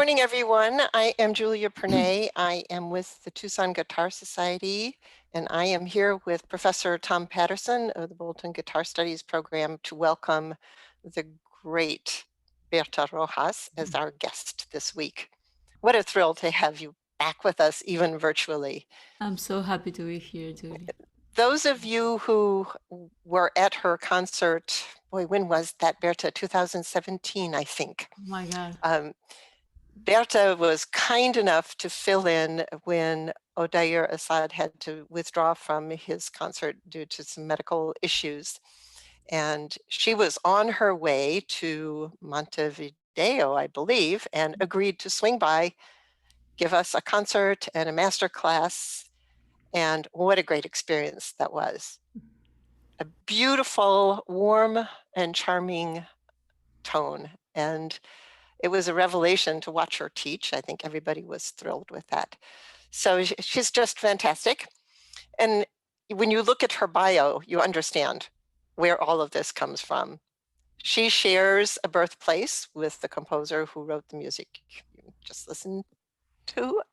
morning, everyone. I am Julia Pernay. I am with the Tucson Guitar Society, and I am here with Professor Tom Patterson of the Bolton Guitar Studies program to welcome the great Berta Rojas as our guest this week. What a thrill to have you back with us, even virtually. I'm so happy to be here, Julia. Those of you who were at her concert, boy, when was that, Berta? 2017, I think. Oh my God. Berta was kind enough to fill in when Odair Assad had to withdraw from his concert due to some medical issues. And she was on her way to Montevideo, I believe, and agreed to swing by, give us a concert and a master class. And what a great experience that was. A beautiful, warm, and charming tone. And it was a revelation to watch her teach. I think everybody was thrilled with that. So she's just fantastic. And when you look at her bio, you understand where all of this comes from. She shares a birthplace with the composer who wrote the music you just listened to.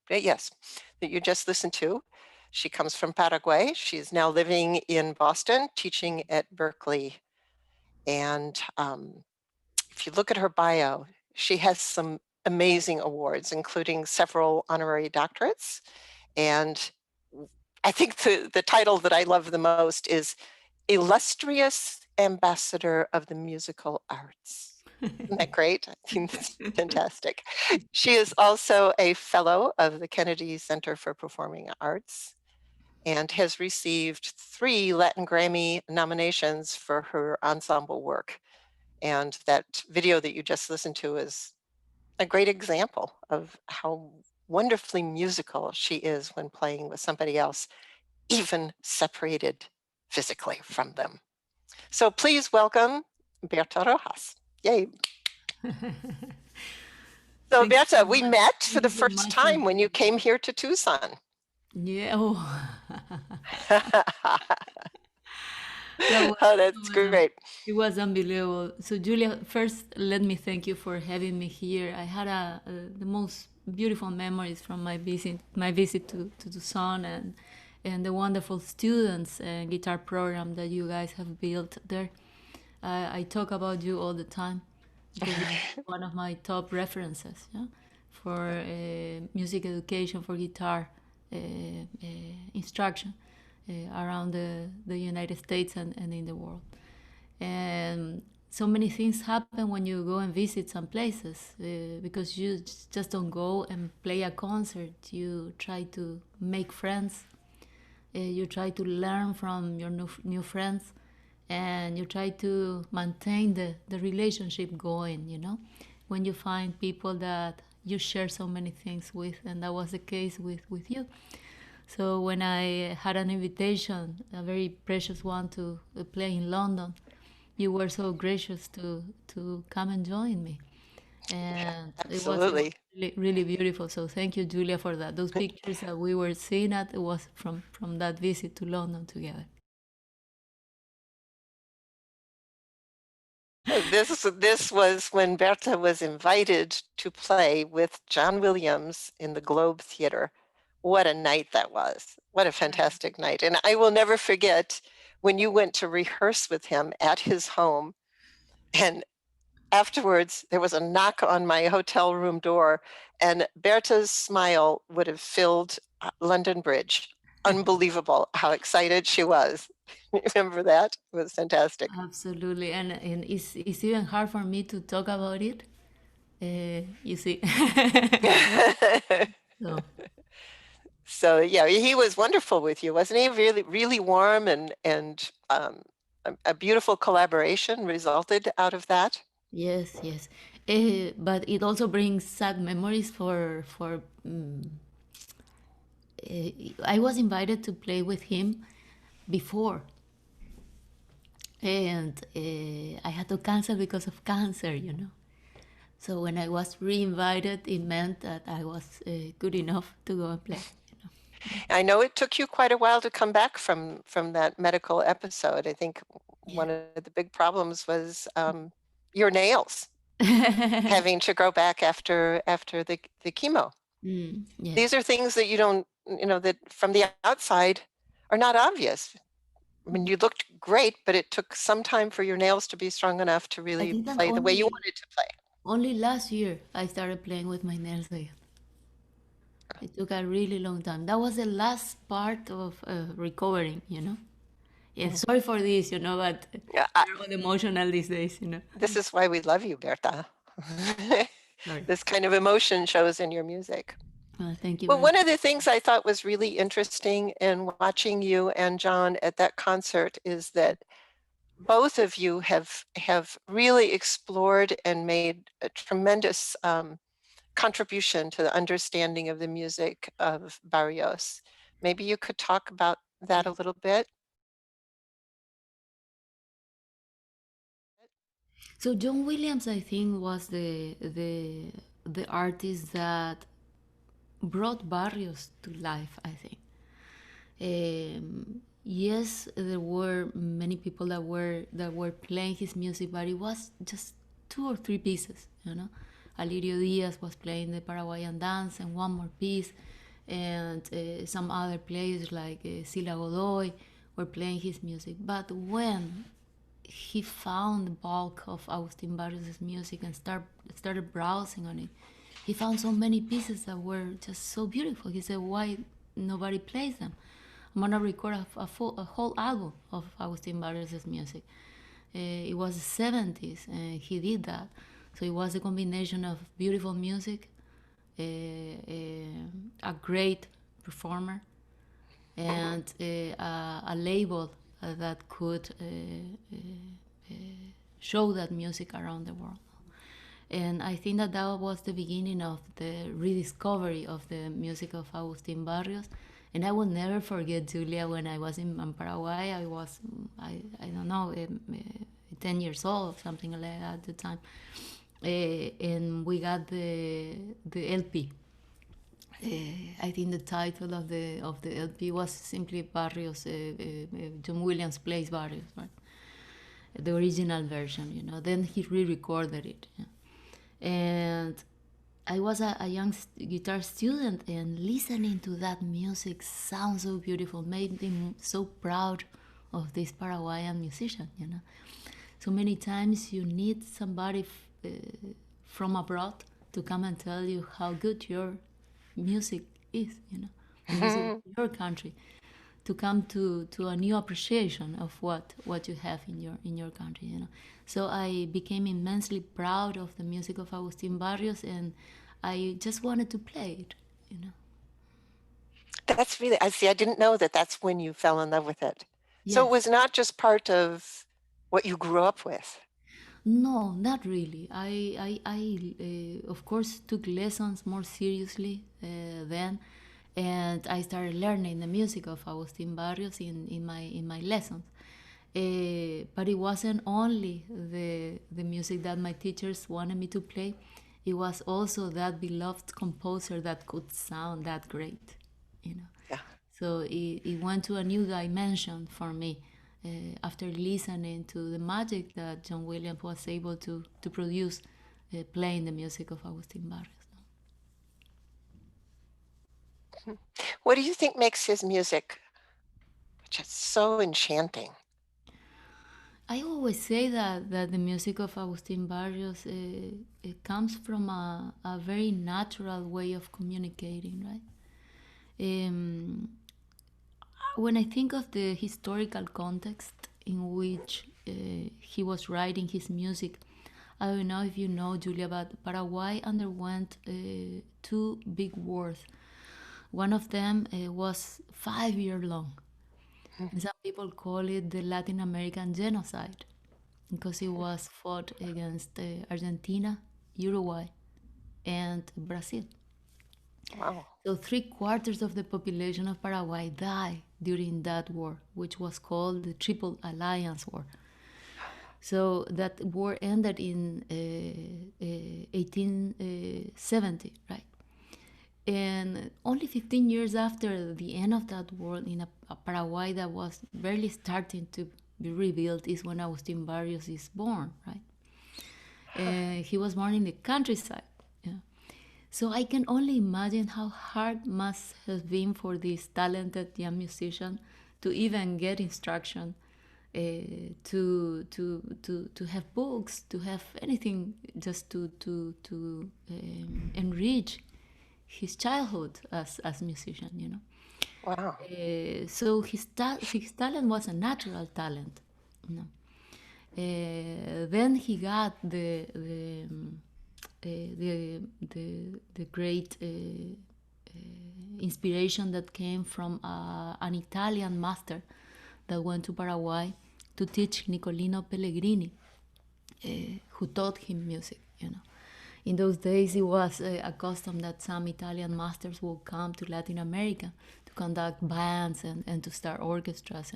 Yes, that you just listened to. She comes from Paraguay. She's now living in Boston, teaching at Berkeley. And if you look at her bio, she has some amazing awards, including several honorary doctorates. And I think the title that I love the most is Illustrious Ambassador of the Musical Arts. Isn't that great? I think that's fantastic. She is also a fellow of the Kennedy Center for Performing Arts and has received 3 Latin Grammy nominations for her ensemble work. And that video that you just listened to is a great example of how wonderfully musical she is when playing with somebody else, even separated physically from them. So please welcome Berta Rojas. Yay. So Berta, we met for the first time when you came here to Tucson. Yeah. Oh, Oh, that's great. It was unbelievable. So, Julia, first, let me thank you for having me here. I had the most beautiful memories from my visit to Tucson and the wonderful students and guitar program that you guys have built there. I talk about you all the time because you're one of my top references, yeah, for music education for guitar instruction around the United States and in the world. And so many things happen when you go and visit some places because you just don't go and play a concert. You try to make friends. You try to learn from your new friends, and you try to maintain the relationship going, you know, when you find people that you share so many things with, and that was the case with you. So when I had an invitation, a very precious one, to play in London, you were so gracious to come and join me, and Absolutely. it was really, really beautiful. So thank you, Julia, for that. Those pictures that we were seeing at, it was from that visit to London together. This was when Berta was invited to play with John Williams in the Globe Theater. What a night that was. What a fantastic night. And I will never forget when you went to rehearse with him at his home. And afterwards, there was a knock on my hotel room door, and Berta's smile would have filled London Bridge. Unbelievable how excited she was. Remember that? It was fantastic. Absolutely, and it's even hard for me to talk about it. You see. So, So yeah, he was wonderful with you, wasn't he? Really, really warm and a beautiful collaboration resulted out of that. yes, yes. But it also brings sad memories for. I was invited to play with him before, and I had to cancel because of cancer, you know. So when I was re-invited, it meant that I was good enough to go and play. You know. I know it took you quite a while to come back from that medical episode. I think Yeah. one of the big problems was your nails. having to grow back after the chemo. Yes. These are things that you don't, that from the outside are not obvious. I mean, you looked great, but it took some time for your nails to be strong enough to I really think that play the way you wanted to play. only last year I started playing with my nails again. It took a really long time. That was the last part of recovering, you know. Yeah, Mhm. sorry for this, but Yeah, we're all emotional these days. this is why we love you, Berta. Sorry. This kind of emotion shows in your music. Thank you Well, very much. one of the things I thought was really interesting in watching you and John at that concert is that both of you have really explored and made a tremendous contribution to the understanding of the music of Barrios. Maybe you could talk about that a little bit. So John Williams, I think, was the artist that brought Barrios to life, I think. Yes, there were many people that were playing his music, but it was just two or three pieces. Alirio Diaz was playing the Paraguayan dance and one more piece, and some other players like Sila Godoy were playing his music. But when he found the bulk of Agustin Barrios' music and started browsing on it, he found so many pieces that were just so beautiful. He said, "Why nobody plays them? I'm gonna record a whole album of Agustin Barrios' music." It was the 70s, and he did that. So it was a combination of beautiful music, a great performer, and a label that could show that music around the world. And I think that was the beginning of the rediscovery of the music of Agustin Barrios. And I will never forget, Julia, when I was in Paraguay. I don't know, 10 years old, something like that at the time. And we got the LP. I think the title of the LP was simply Barrios, John Williams plays Barrios, right? The original version. Then he re-recorded it, yeah. And I was a young guitar student, and listening to that music sounds so beautiful, made me so proud of this Paraguayan musician. So many times you need somebody from abroad to come and tell you how good your music is, the music of your country, to come to a new appreciation of what you have in your country. So I became immensely proud of the music of Agustin Barrios, and I just wanted to play it. That's really, I see, I didn't know that that's when you fell in love with it. So it Yes. was not just part of what you grew up with. No, not really. I of course took lessons more seriously then, and I started learning the music of Agustin Barrios in my lessons. But it wasn't only the music that my teachers wanted me to play. It was also that beloved composer that could sound that great, you know. Yeah. So it went to a new dimension for me after listening to the magic that John Williams was able to produce playing the music of Agustin Barrios. What do you think makes his music just so enchanting? I always say that the music of Agustin Barrios it comes from a very natural way of communicating, right? Um, when I think of the historical context in which he was writing his music, I don't know if you know, Julia, but Paraguay underwent two big wars. One of them was 5 year long. And some people call it the Latin American genocide because it was fought against Argentina, Uruguay, and Brazil. Wow. So 3/4 of the population of Paraguay died during that war, which was called the Triple Alliance War. So that war ended in 1870, right? And only 15 years after the end of that war, in a Paraguay that was barely starting to be rebuilt, is when Agustin Barrios is born, right? He was born in the countryside. Yeah. So I can only imagine how hard must have been for this talented young musician to even get instruction, to have books, to have anything, just to enrich his childhood as musician. Wow. So his talent was a natural talent. You know. Then he got the great inspiration that came from an Italian master that went to Paraguay to teach Nicolino Pellegrini, who taught him music. In those days, it was a custom that some Italian masters would come to Latin America to conduct bands and to start orchestras.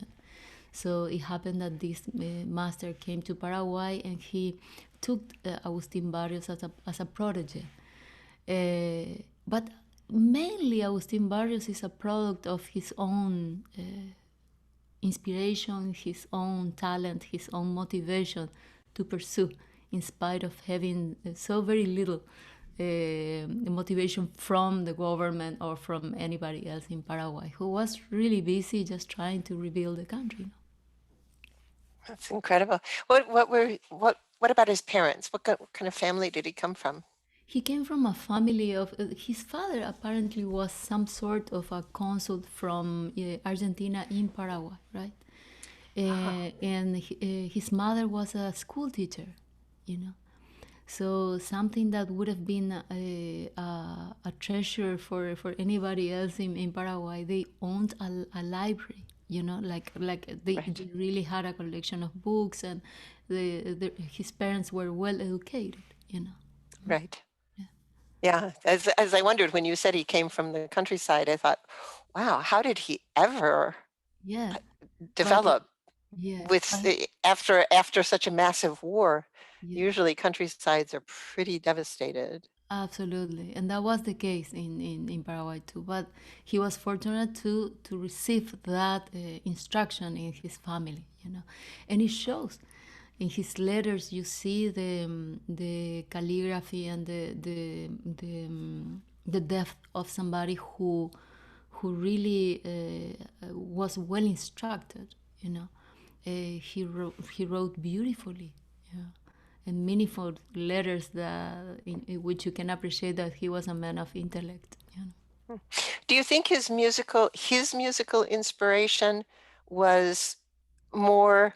So it happened that this master came to Paraguay and he took Agustin Barrios as a protege. But mainly, Agustin Barrios is a product of his own inspiration, his own talent, his own motivation to pursue, in spite of having so very little motivation from the government or from anybody else in Paraguay, who was really busy just trying to rebuild the country. That's incredible. What about his parents? What kind of family did he come from? He came from a family of his father apparently was some sort of a consul from Argentina in Paraguay, right? And his mother was a school teacher. So something that would have been a treasure for anybody else in Paraguay. They owned a library, like they really had a collection of books, and his parents were well educated. Right. Yeah. As I wondered when you said he came from the countryside, I thought, wow, how did he ever Yeah, but develop yeah, with after such a massive war? yeah, Usually countrysides are pretty devastated. absolutely, and that was the case in Paraguay too. But he was fortunate to receive that instruction in his family. And it shows in his letters. You see the calligraphy and the depth of somebody who really was well instructed. He wrote beautifully. Yeah. And meaningful letters in which you can appreciate that he was a man of intellect. Do you think his musical inspiration was more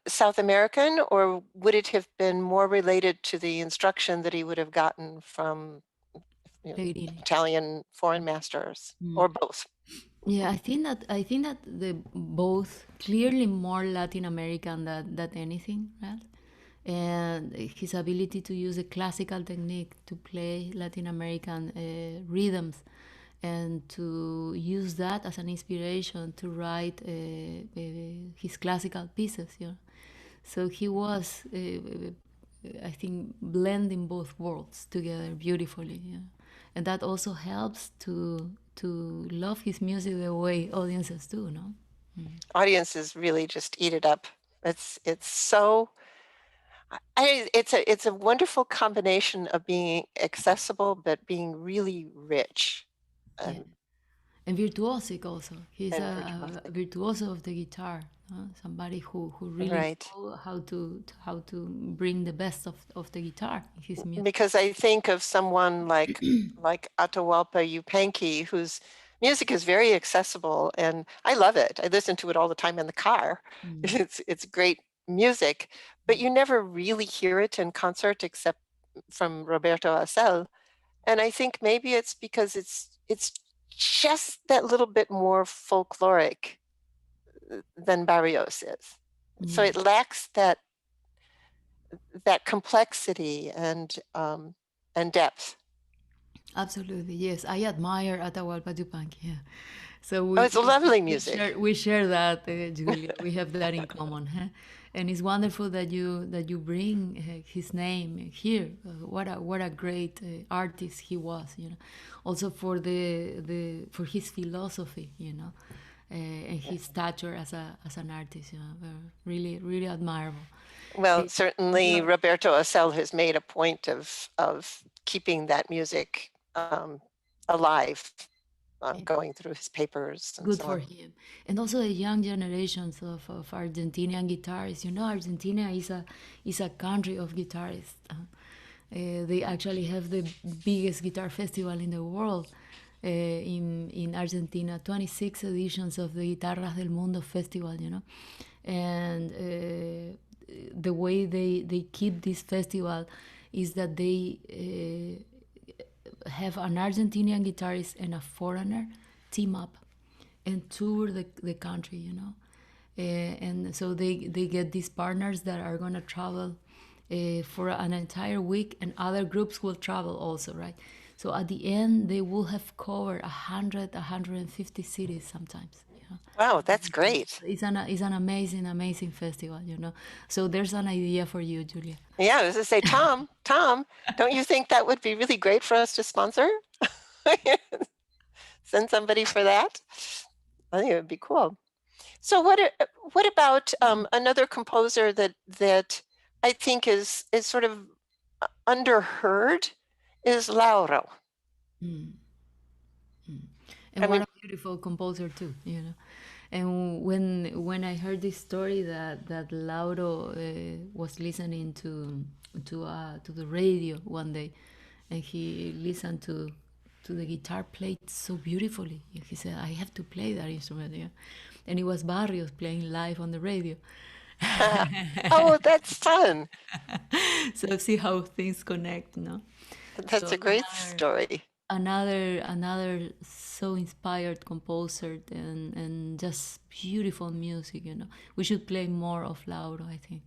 South American, or would it have been more related to the instruction that he would have gotten from Pellegrini. Italian foreign masters, or both? Yeah, I think that the both clearly more Latin American than anything, right? And his ability to use a classical technique to play Latin American rhythms, and to use that as an inspiration to write his classical pieces. So he was, I think, blending both worlds together beautifully. Yeah. And that also helps to love his music the way audiences do, no? Audiences really just eat it up. It's so it's a wonderful combination of being accessible but being really rich Yeah. and, And virtuosic also. He's and a virtuosic. virtuoso of the guitar. Somebody who really Right. know how to bring the best of the guitar in his music. Because I think of someone like Atahualpa Yupanqui, whose music is very accessible, and I love it. I listen to it all the time in the car. It's great music, but you never really hear it in concert except from Roberto Acel. And I think maybe it's because it's just that little bit more folkloric than Barrios is. So Yeah, it lacks that complexity and depth. absolutely. Yes, I admire Atahualpa Yupanqui. Yeah. So Oh, we it's we, lovely we music. share we share that, Julia. We have that in common, huh? And it's wonderful that you bring his name here. What a great artist he was. Also for his philosophy. And his stature as an artist. Really really admirable. Well, You certainly know, Roberto Osel has made a point of keeping that music alive, going through his papers and good so for on. him. And also the young generations of Argentinian guitarists. You know, Argentina is a country of guitarists. They actually have the biggest guitar festival in the world in Argentina, 26 editions of the Guitarras del Mundo festival, you know. And the way they keep this festival is that they have an Argentinian guitarist and a foreigner team up and tour the country, you know. And so they get these partners that are going to travel for an entire week, and other groups will travel also, right? So at the end, they will have covered 150 cities sometimes. You know? Wow, that's great. It's an amazing, amazing festival, you know. So there's an idea for you, Julia. Yeah, I was gonna say, Tom, don't you think that would be really great for us to sponsor? Send somebody for that? I think it would be cool. So what about another composer that I think is sort of underheard is Lauro. Mm. I And what mean, a beautiful composer too, you know. And when I heard this story that Lauro was listening to the radio one day, and he listened to the guitar played so beautifully. And he said, "I have to play that instrument." Yeah. And it was Barrios playing live on the radio. oh, that's fun. So see how things connect, no? That's So a great story. another so inspired composer and just beautiful music, you know. We should play more of Lauro, I think.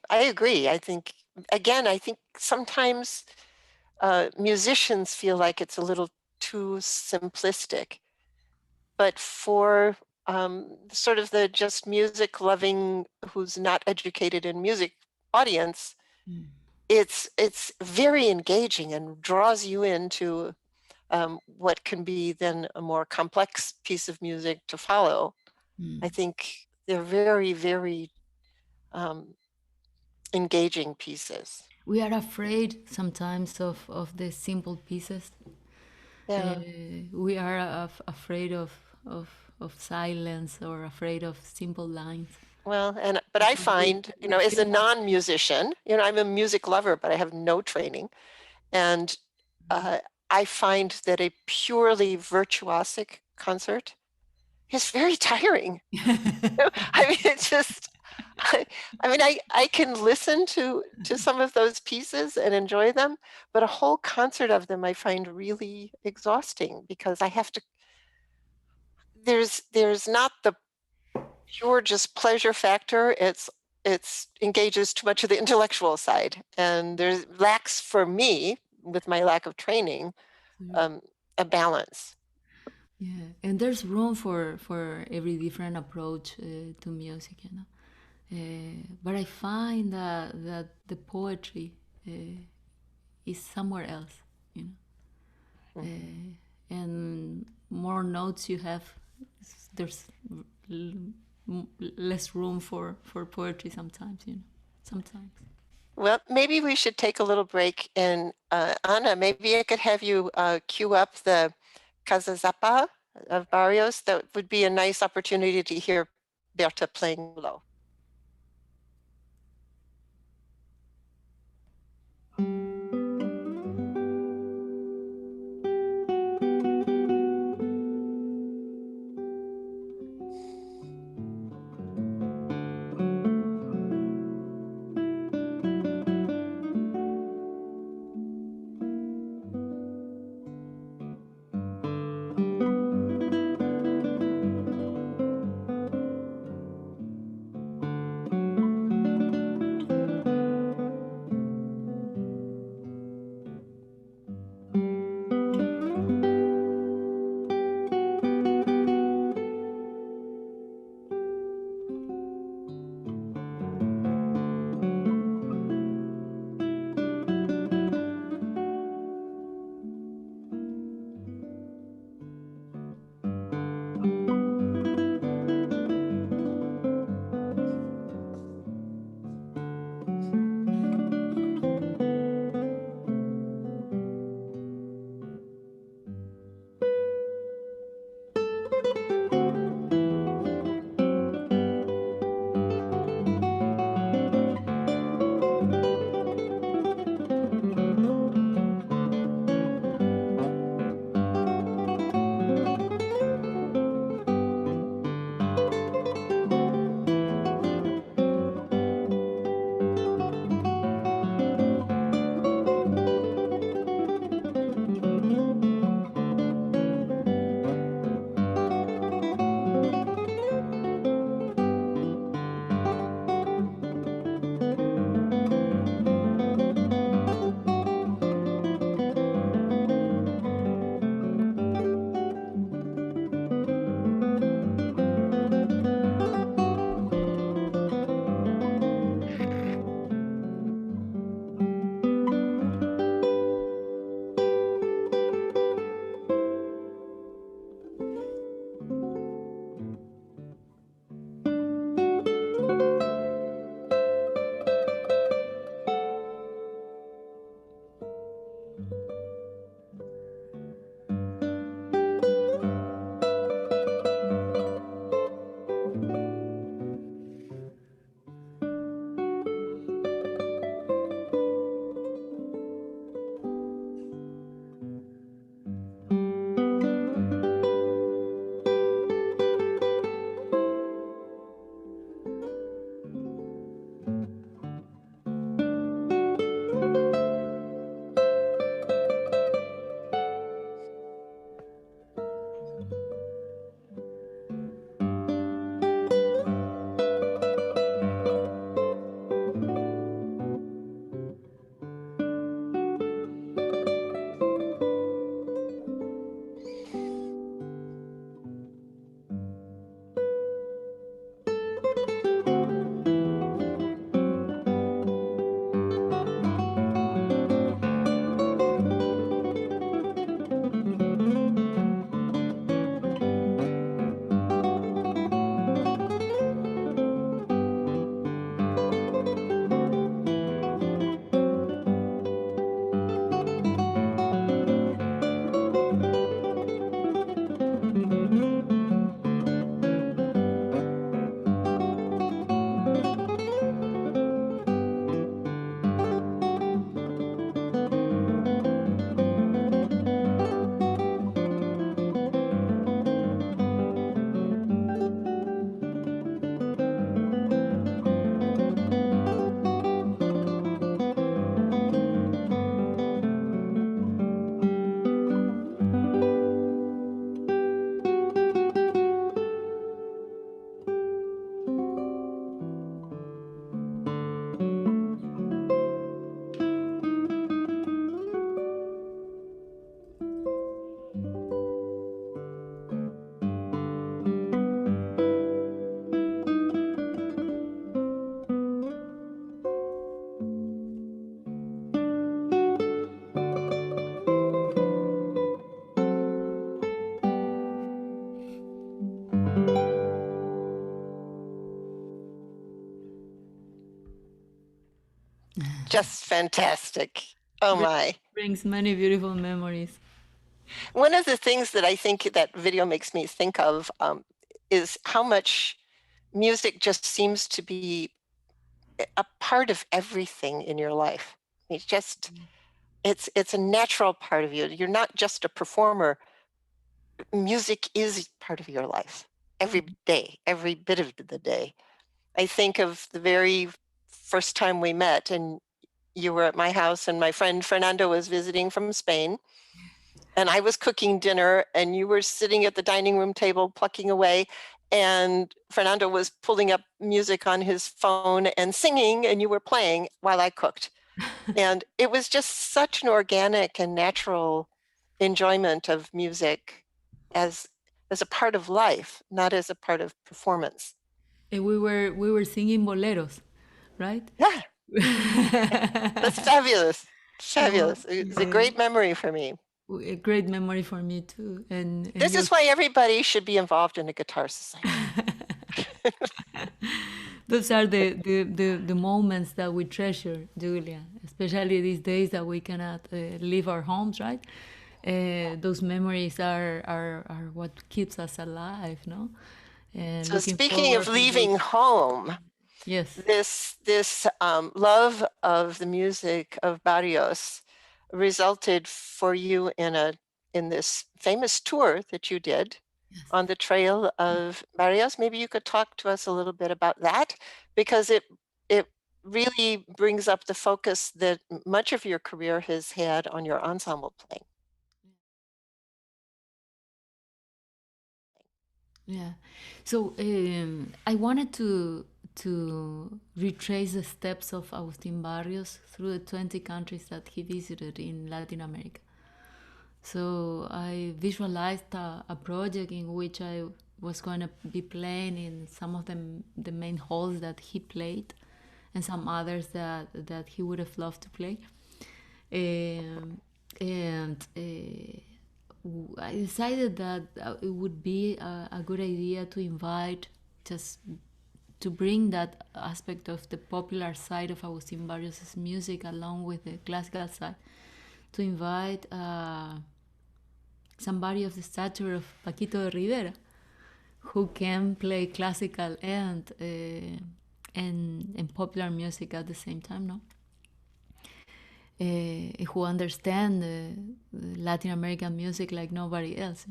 I agree. I think again, I think sometimes musicians feel like it's a little too simplistic, but for sort of the just music loving who's not educated in music audience, Mm, it's very engaging and draws you into what can be then a more complex piece of music to follow. I mm. think they're very, very um, engaging pieces. We are afraid sometimes of the simple pieces. Yeah. We are afraid of of silence or afraid of simple lines. Well, and but I Because find, we as feel a that way. non-musician, I'm a music lover, but I have no training, and uh, I find that a purely virtuosic concert is very tiring. I mean, it's just, I, I mean, I can listen to some of those pieces and enjoy them, but a whole concert of them I find really exhausting because I have to, there's not the pure just pleasure factor. It's engages too much of the intellectual side, and there's lacks for me with my lack of training um, a balance. Yeah, and there's room for every different approach to music, you know. But I find that the poetry is somewhere else, you know. Mhm. And more notes you have, there's less room for poetry sometimes, you know. Sometimes. Well, maybe we should take a little break, and Anna, maybe I could have you cue up the Casa Zappa of Barrios. That would be a nice opportunity to hear Berta playing low. Just fantastic. Oh my. Brings many beautiful memories. One of the things that I think that video makes me think of is how much music just seems to be a part of everything in your life. It's just, it's a natural part of you. You're not just a performer. Music is part of your life every day, every bit of the day. I think of the very first time we met, and you were at my house, and my friend Fernando was visiting from Spain, and I was cooking dinner, and you were sitting at the dining room table plucking away, and Fernando was pulling up music on his phone and singing, and you were playing while I cooked. And it was just such an organic and natural enjoyment of music as a part of life, not as a part of performance. And we were singing boleros, right? Yeah, that's fabulous. So Fabulous. It's a great memory for me. a great memory for me too. And This your is why everybody should be involved in a guitar society. those are the moments that we treasure, Julia, especially these days that we cannot leave our homes, right? those memories are what keeps us alive, no? And So looking speaking of forward for leaving those. home, Yes. this love of the music of Barrios resulted for you in this famous tour that you did Yes. on the trail of Barrios. Maybe you could talk to us a little bit about that, because it really brings up the focus that much of your career has had on your ensemble playing. Yeah. So I wanted to retrace the steps of Agustin Barrios through the 20 countries that he visited in Latin America. So I visualized a project in which I was going to be playing in some of the main halls that he played, and some others that he would have loved to play. And I decided that it would be a good idea to invite, just to bring that aspect of the popular side of Agustin Barrios' music along with the classical side, to invite somebody of the stature of Paquito de Rivera, who can play classical and popular music at the same time, no? Who understand Latin American music like nobody else.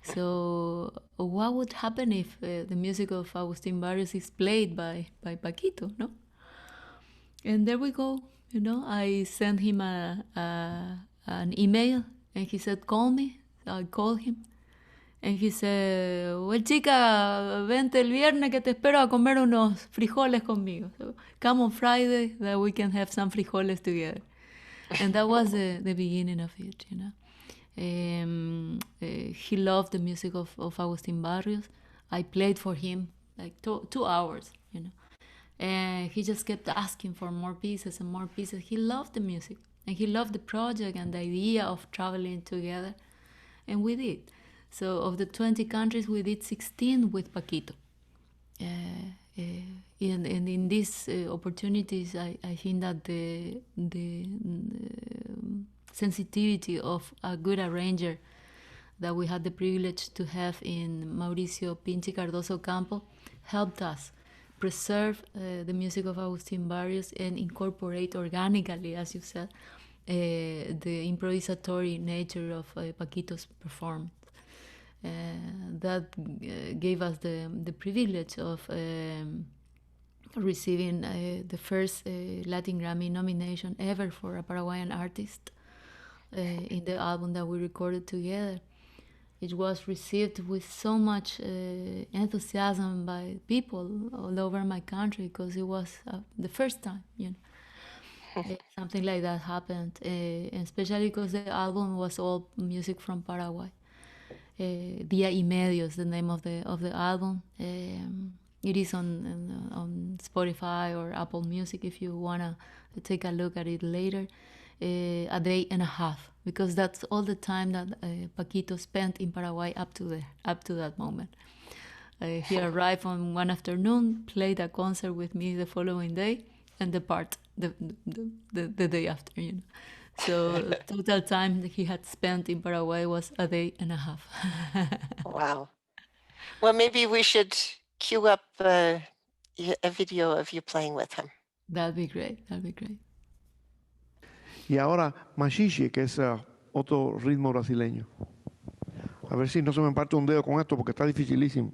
So, what would happen if the music of Agustin Barrios is played by Paquito, no? And there we go. I sent him an email, and he said, "Call me." So I called him, and he said, "Well, chica, vente el viernes que te espero a comer unos frijoles conmigo. So come on Friday that we can have some frijoles together." And that was the beginning of it. He loved the music of Agustin Barrios. I played for him like 2 hours, and he just kept asking for more pieces and more pieces. He loved the music, and he loved the project and the idea of traveling together, and we did. So of the 20 countries, we did 16 with Paquito. Uh, uh, and in these opportunities, I think that the sensitivity of a good arranger that we had the privilege to have in Mauricio Pinchi Cardoso Campo helped us preserve the music of Agustin Barrios and incorporate organically, as you said, the improvisatory nature of Paquito's performance. That gave us the privilege of receiving the first Latin Grammy nomination ever for a Paraguayan artist in the album that we recorded together. It was received with so much enthusiasm by people all over my country, because it was the first time, something like that happened, and especially because the album was all music from Paraguay. Dia y Medios, the name of the album. It is on Spotify or Apple Music if you wanna take a look at it later. A day and a half, because that's all the time that Paquito spent in Paraguay up to that moment. He arrived on one afternoon, played a concert with me the following day, and depart the day after. So total time that he had spent in Paraguay was a day and a half. Wow. Well, maybe we should cue up a video of you playing with him. That'd be great. That'd be great. Y ahora machiche, que es otro ritmo brasileño. A ver si no se me parte un dedo con esto porque está dificilísimo.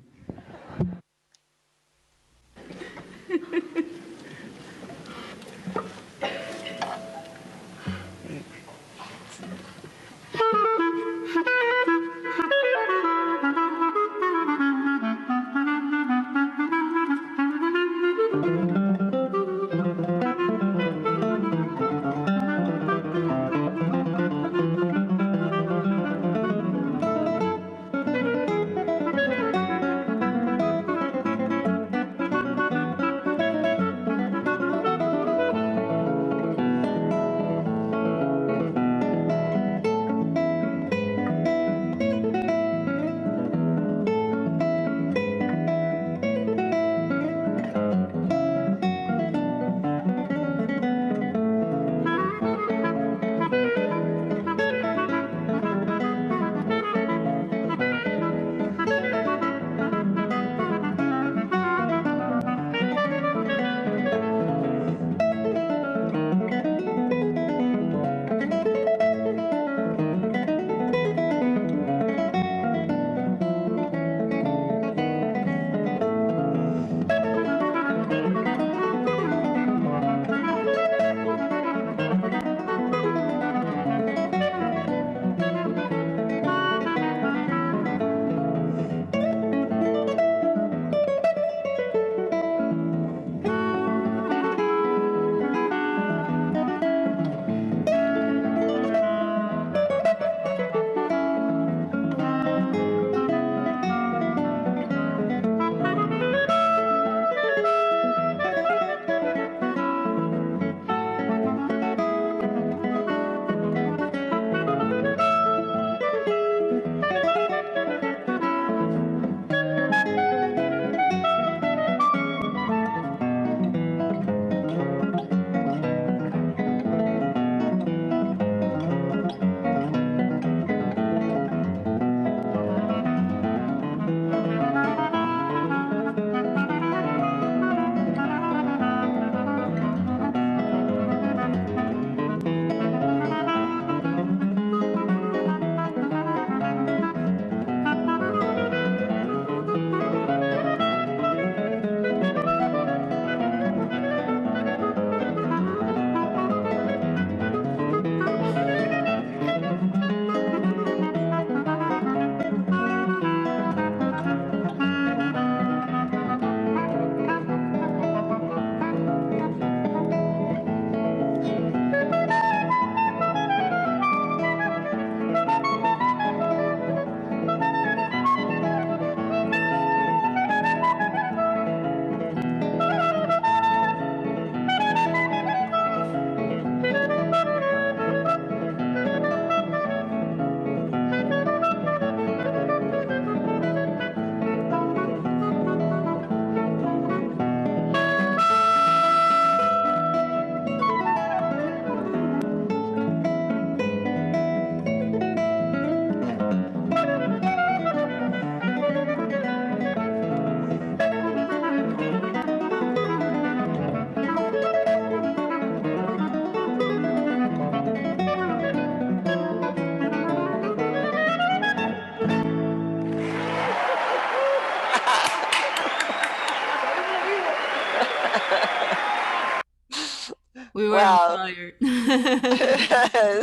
We were on Wow. fire.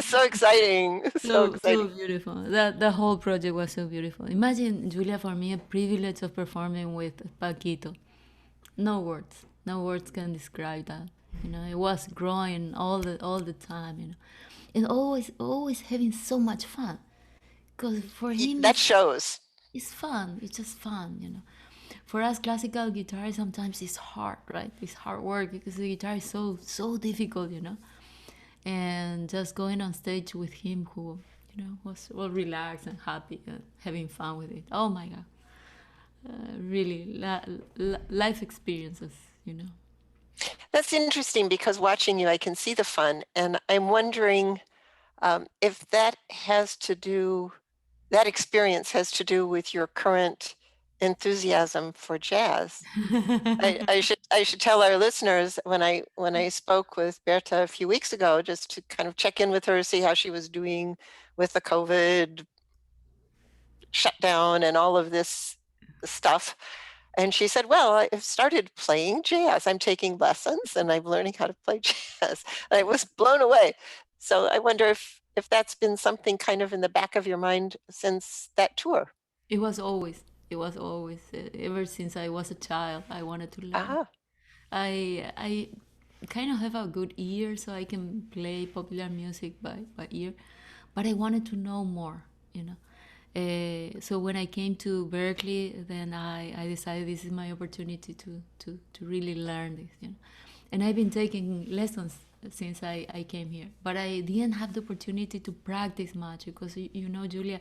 So exciting. So So exciting. beautiful. That the whole project was so beautiful. Imagine, Julia, for me, a privilege of performing with Paquito. No words. No words can describe that. You know, it was growing all the time. You know, and always having so much fun. Because for him, That shows. it's fun. It's just fun. You know, for us classical guitar sometimes it's hard, right? It's hard work because the guitar is so difficult. You know, and just going on stage with him, who was all relaxed and happy and having fun with it. Oh my god, really life experiences, you know. That's interesting because watching you, I can see the fun, and I'm wondering if that experience has to do with your current enthusiasm for jazz. I should tell our listeners when I spoke with Berta a few weeks ago, just to kind of check in with her, see how she was doing with the COVID shutdown and all of this stuff. And she said, well, I've started playing jazz. I'm taking lessons and I'm learning how to play jazz. And I was blown away. So I wonder if that's been something kind of in the back of your mind since that tour. It was always, ever since I was a child, I wanted to learn. Ah, I kind of have a good ear, so I can play popular music by ear, but I wanted to know more, you know. So when I came to Berkeley, then I decided this is my opportunity to really learn this, you know. And I've been taking lessons since I came here, but I didn't have the opportunity to practice much because you know, Julia,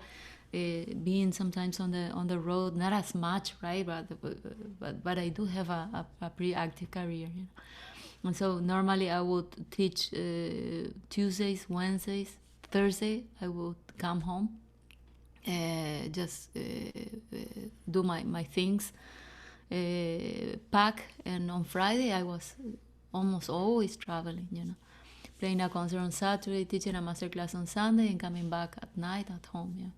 being sometimes on the road, not as much, right? But I do have a pretty active career, you know. And so normally I would teach Tuesdays, Wednesdays, Thursday. I would come home, just do my things, pack, and on Friday I was almost always traveling, you know, playing a concert on Saturday, teaching a master class on Sunday, and coming back at night at home, yeah.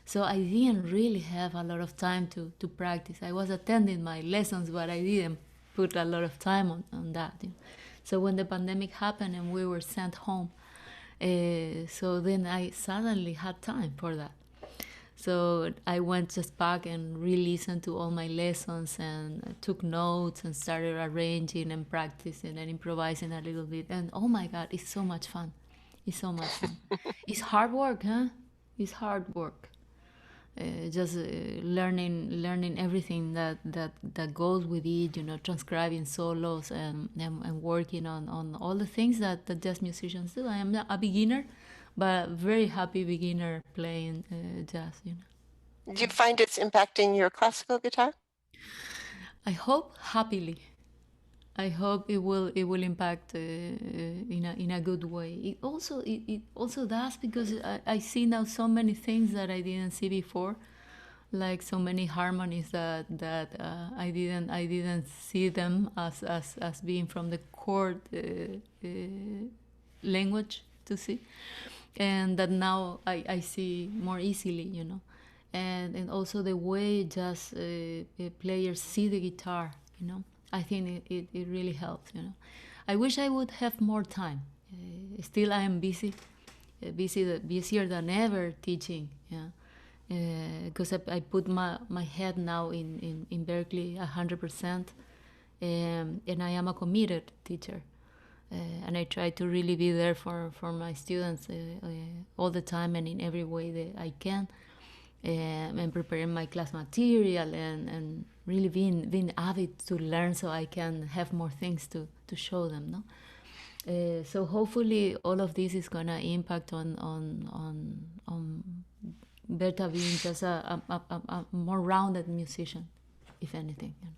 So I didn't really have a lot of time to practice. I was attending my lessons, but I didn't put a lot of time on that, you know. So when the pandemic happened and we were sent home, so then I suddenly had time for that. So I went just back and re-listened to all my lessons and took notes and started arranging and practicing and improvising a little bit. And oh my God, it's so much fun. It's so much fun. It's hard work, huh? It's hard work. Just learning everything that goes with it, you know, transcribing solos and working on all the things that jazz musicians do. I am a beginner, but a very happy beginner playing jazz, you know. do you find it's impacting your classical guitar? I hope happily. I hope it will impact in a good way. It also does because I see now so many things that I didn't see before, like so many harmonies that I didn't see them as being from the chord language to see, and that now I see more easily, you know, and also the way jazz players see the guitar, you know. I think it really helps, you know. I wish I would have more time. Still, I am busy, busier than ever teaching. Yeah, because I put my head now in Berkeley 100%, and I am a committed teacher, and I try to really be there for my students all the time and in every way that I can. And preparing my class material and really being avid to learn so I can have more things to show them, no? So hopefully all of this is gonna impact on Berta being just a more rounded musician, if anything, you know.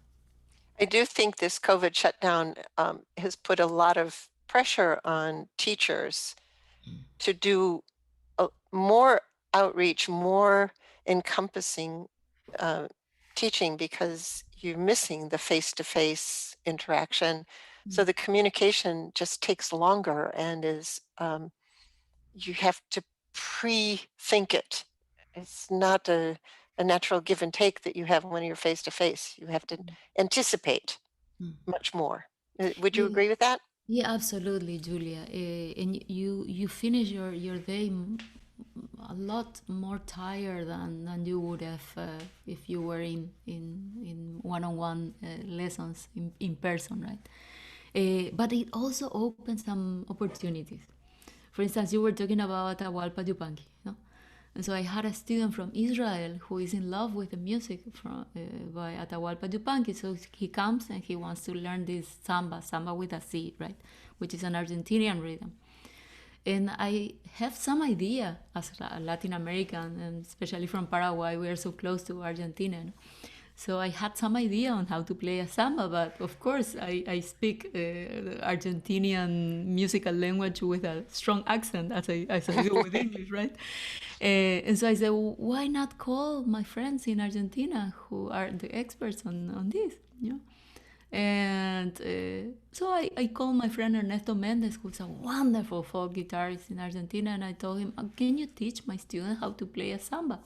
I do think this COVID shutdown has put a lot of pressure on teachers to do more outreach, more encompassing teaching because you're missing the face-to-face interaction. So the communication just takes longer and is you have to pre-think it. It's not a natural give and take that you have when you're face to face. You have to anticipate much more. Would you Yeah. agree with that? Yeah, absolutely, Julia. And you finish your day a lot more tired than you would have if you were in one-on-one lessons in person, right? But it also opens some opportunities. For instance, you were talking about Atahualpa Yupanqui, no? And so I had a student from Israel who is in love with the music from by Atahualpa Yupanqui. So he comes and he wants to learn this samba with a C, right? Which is an Argentinian rhythm. And I have some idea as a Latin American, and especially from Paraguay, we are so close to Argentina. No? So I had some idea on how to play a samba, but of course I speak the Argentinian musical language with a strong accent, as I do with English, right? And so I said, well, why not call my friends in Argentina who are the experts on this? You know? And so I called my friend Ernesto Mendez, who's a wonderful folk guitarist in Argentina, and I told him, can you teach my student how to play a samba?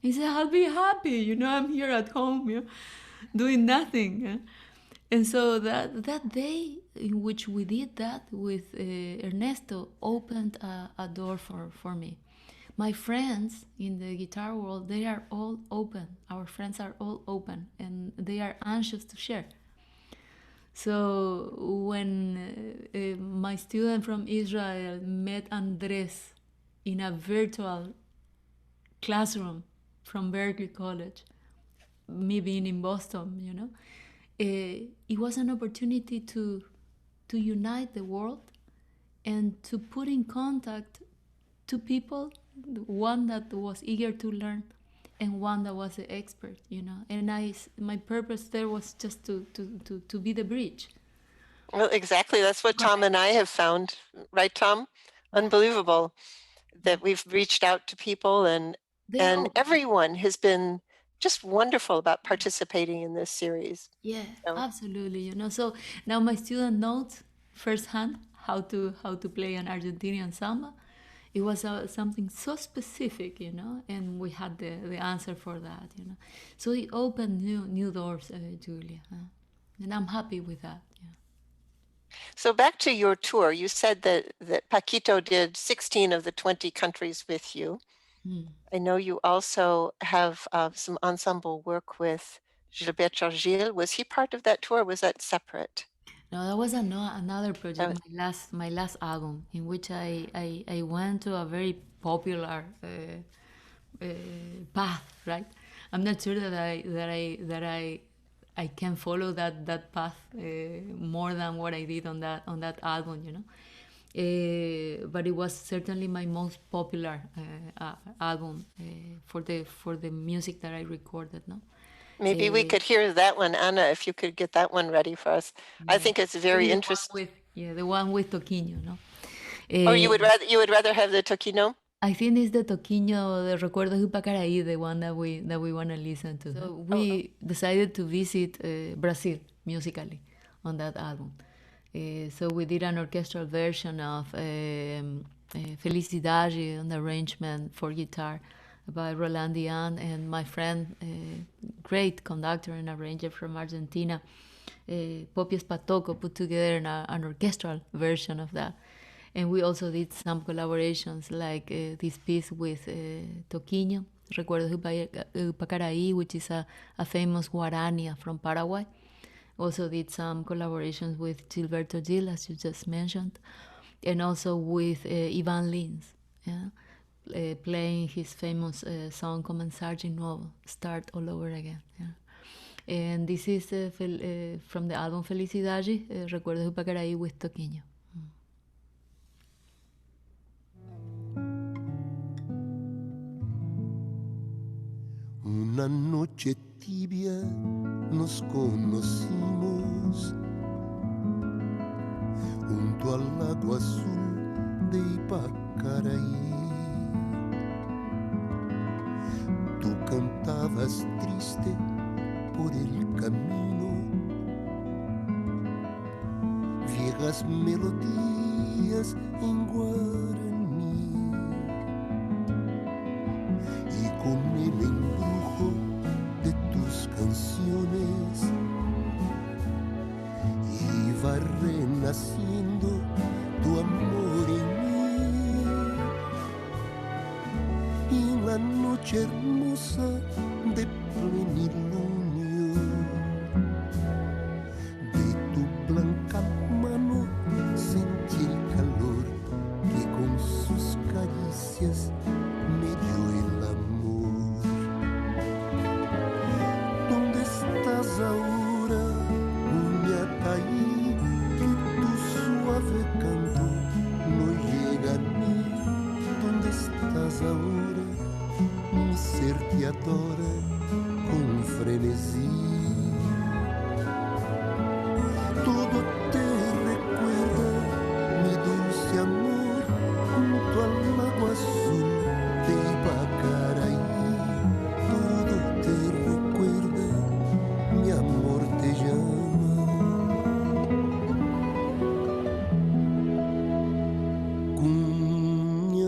He said, I'll be happy, I'm here at home, doing nothing. Yeah? And so that day in which we did that with Ernesto opened a door for me. My friends in the guitar world, they are all open. Our friends are all open, and they are anxious to share. So when my student from Israel met Andres in a virtual classroom from Berkeley College, me being in Boston, it was an opportunity to unite the world and to put in contact two people, one that was eager to learn and one that was the expert, And my purpose there was just to be the bridge. Well, exactly. That's what Tom and I have found, right, Tom? Unbelievable that we've reached out to people and everyone has been just wonderful about participating in this series. Yeah, absolutely. So now my student knows firsthand how to play an Argentinian samba. It was something so specific, and we had the answer for that, So it opened new doors, Julia, and I'm happy with that. Yeah. So back to your tour, you said that Paquito did 16 of the 20 countries with you. I know you also have some ensemble work with Gilberto Gil. Was he part of that tour, or was that separate? No, that was another project, my last album, in which I went to a very popular path, right? I'm not sure that I can follow that path more than what I did on that album, but it was certainly my most popular album for the music that I recorded. No, maybe we could hear that one, Anna, if you could get that one ready for us. Yeah. I think it's very interesting. The one with Toquinho, no. Oh, you would rather have the Toquinho? I think it's the Toquinho, the Recuerdos de Pacaraí, the one that we want to listen to. So we decided to visit Brazil musically on that album. So we did an orchestral version of Felicidade, an arrangement for guitar by Roland Dian, and my friend, great conductor and arranger from Argentina, Popies Patoco, put together an orchestral version of that. And we also did some collaborations like this piece with Toquinho, Recuerdos de Pacaraí, which is a famous guarania from Paraguay. Also did some collaborations with Gilberto Gil, as you just mentioned, and also with Ivan Lins, playing his famous song Comenzar de Nuevo, Start All Over Again. Yeah. And this is from the album Felicidade, Recuerdos de Pacaraí with Toquinho. Una noche tibia nos conocimos junto al lago azul de Ipacaraí. Tú cantabas triste por el camino, viejas melodías en guaraní, y con el embrujo de tus canciones iba renaciendo noche hermosa de plenilunio, de tu blanca mano sentí el calor que con sus caricias me dio el amor. ¿Dónde estás ahora, Uñataí? Que tu suave canto no llega a mí. ¿Dónde estás ahora? Mi ser te adora con frenesí. Todo te recuerda, mi dulce amor, junto al lago azul de Ipacaraí. Todo te recuerda, mi amor te llama. Cuñataí.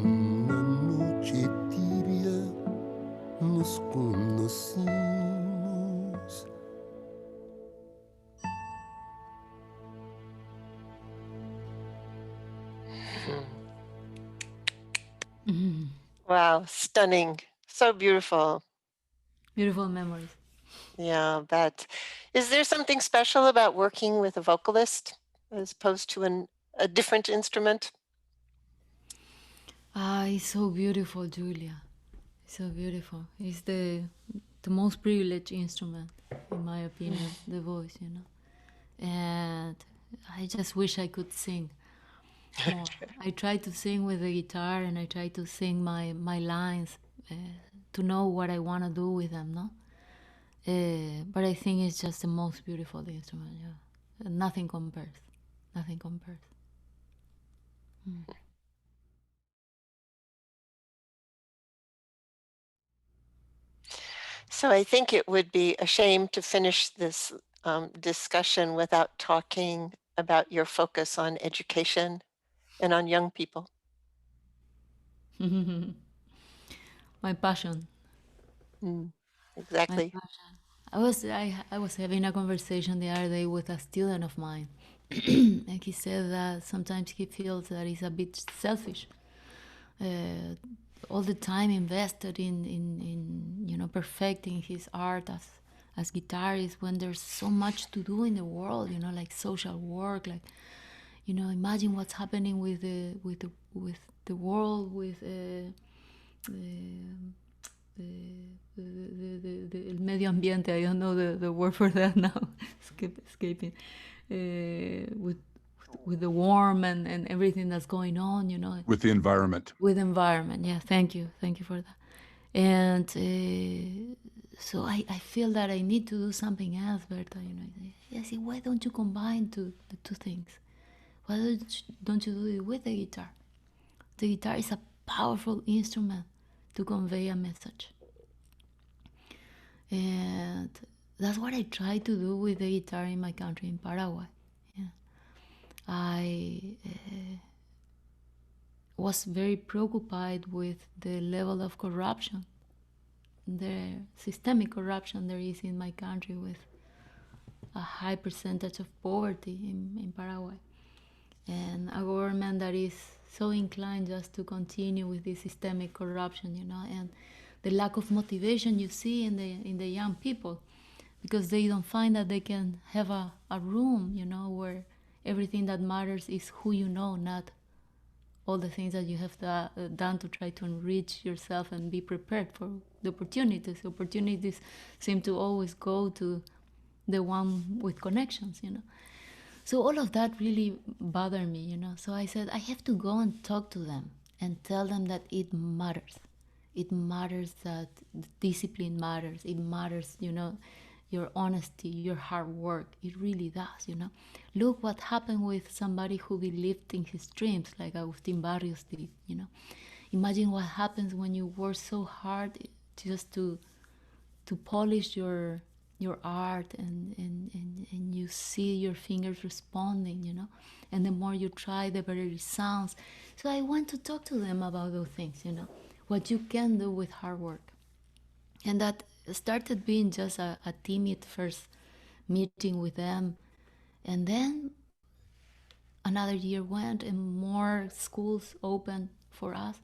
Una noche tibia nos conocimos. Wow, stunning. So beautiful. Beautiful memories. Yeah, that. Is there something special about working with a vocalist as opposed to a different instrument? Ah, it's so beautiful, Julia. It's so beautiful. It's the most privileged instrument, in my opinion, the voice, you know. And I just wish I could sing more. I try to sing with the guitar, and I try to sing my lines to know what I want to do with them, no? But I think it's just the most beautiful instrument, yeah. Nothing compares. Nothing compares. So I think it would be a shame to finish this discussion without talking about your focus on education and on young people. My passion. Mm, My exactly. passion. I was having a conversation the other day with a student of mine, and he said that sometimes he feels that he's a bit selfish, all the time invested in perfecting his art as guitarist when there's so much to do in the world, like social work, like imagine what's happening with the world, with el medio ambiente. I don't know the word for that now. Escaping. With the warm and everything that's going on, With the environment. With environment, yeah. Thank you for that. And so I feel that I need to do something else, Berta. I say, why don't you combine the two things? Why don't you do it with the guitar? The guitar is a powerful instrument to convey a message. And that's what I try to do with the guitar in my country, in Paraguay. Yeah. I was very preoccupied with the level of corruption, the systemic corruption there is in my country, with a high percentage of poverty in Paraguay, and a government that is so inclined just to continue with this systemic corruption, and the lack of motivation you see in the young people, because they don't find that they can have a room, where everything that matters is who you know, not all the things that you have done to try to enrich yourself and be prepared for the opportunities. The opportunities seem to always go to the one with connections, So all of that really bothered me, So I said, I have to go and talk to them and tell them that it matters. It matters that the discipline matters. It matters, your honesty, your hard work. It really does, Look what happened with somebody who believed in his dreams, like Agustin Barrios did, Imagine what happens when you work so hard just to polish your art, and you see your fingers responding, And the more you try, the better it sounds. So I want to talk to them about those things, what you can do with hard work. And that started being just a timid first meeting with them. And then another year went and more schools opened for us.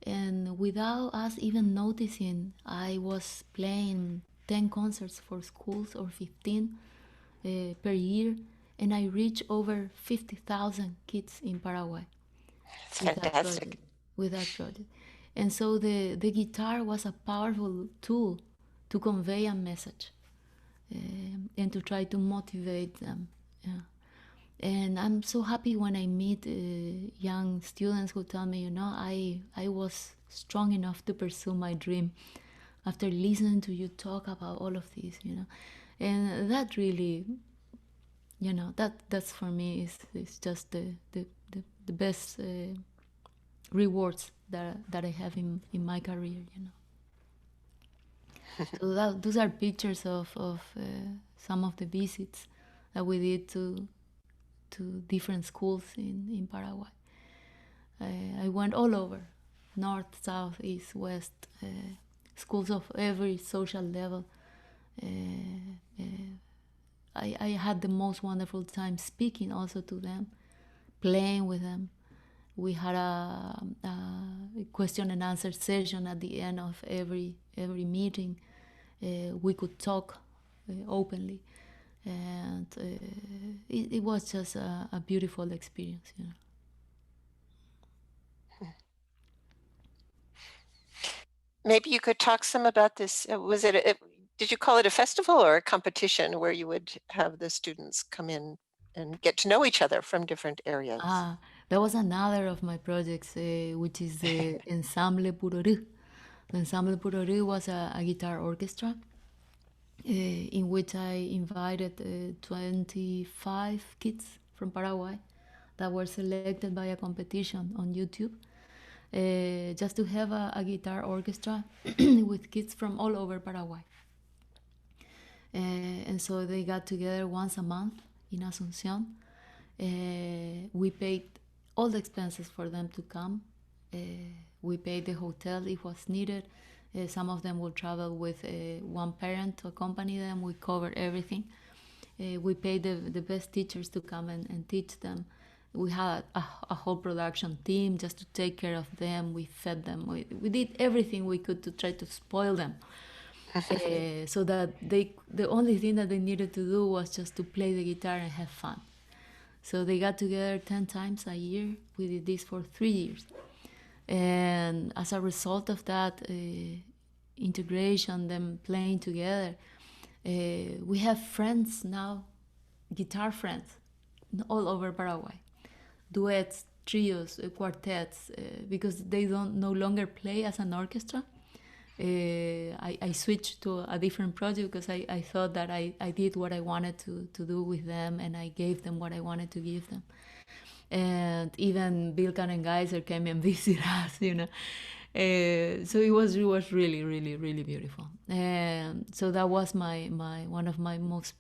And without us even noticing, I was playing 10 concerts for schools or 15 per year. And I reached over 50,000 kids in Paraguay It's with that fantastic. project. With that project. And so the guitar was a powerful tool to convey a message and to try to motivate them. Yeah. And I'm so happy when I meet young students who tell me, I was strong enough to pursue my dream after listening to you talk about all of this. And that really, that's for me is just the best rewards that I have in my career. So those are pictures of some of the visits that we did to different schools in Paraguay. I went all over, north, south, east, west, schools of every social level. I had the most wonderful time speaking also to them, playing with them. We had a question and answer session at the end of every meeting. We could talk openly, and it was just a beautiful experience. Maybe you could talk some about this. Did you call it a festival or a competition where you would have the students come in and get to know each other from different areas? That was another of my projects, which is the Ensemble Purorú. The Ensemble Purorú was a guitar orchestra in which I invited 25 kids from Paraguay that were selected by a competition on YouTube, just to have a guitar orchestra with kids from all over Paraguay. And so they got together once a month in Asunción. We paid all the expenses for them to come. We paid the hotel if was needed. Some of them will travel with one parent to accompany them. We covered everything. We paid the best teachers to come and teach them. We had a whole production team just to take care of them. We fed them. We did everything we could to try to spoil them. So that the only thing that they needed to do was just to play the guitar and have fun. So they got together 10 times a year. We did this for 3 years. And as a result of that integration, them playing together, we have friends now, guitar friends, all over Paraguay. Duets, trios, quartets, because they don't no longer play as an orchestra. I switched to a different project because I thought that I did what I wanted to do with them, and I gave them what I wanted to give them. And even Bilkan and Geyser came and visited us. So it was really, really, really beautiful. And so that was my one of my most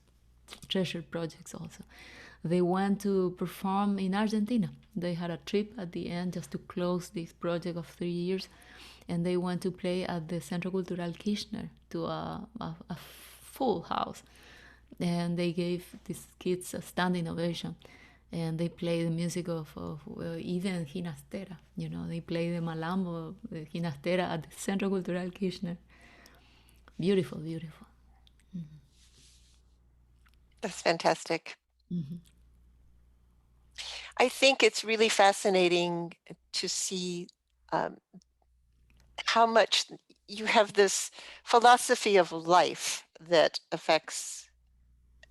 treasured projects also. They went to perform in Argentina. They had a trip at the end just to close this project of 3 years. And they went to play at the Centro Cultural Kirchner to a full house. And they gave these kids a standing ovation. And they play the music of even Ginastera. They play the Malambo, the Ginastera at the Centro Cultural Kirchner. Beautiful, beautiful. Mm-hmm. That's fantastic. Mm-hmm. I think it's really fascinating to see how much you have this philosophy of life that affects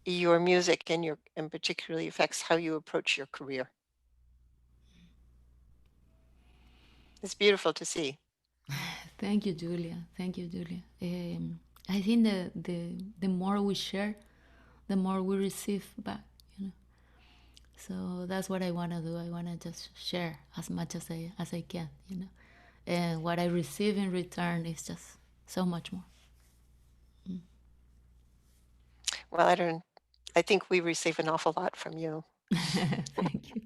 your music and particularly affects how you approach your career. It's beautiful to see. Thank you, Julia. Thank you, Julia. I think the more we share, the more we receive back. So that's what I want to do. I want to just share as much as I can. And what I receive in return is just so much more. Mm. Well, I think we receive an awful lot from you. Thank you.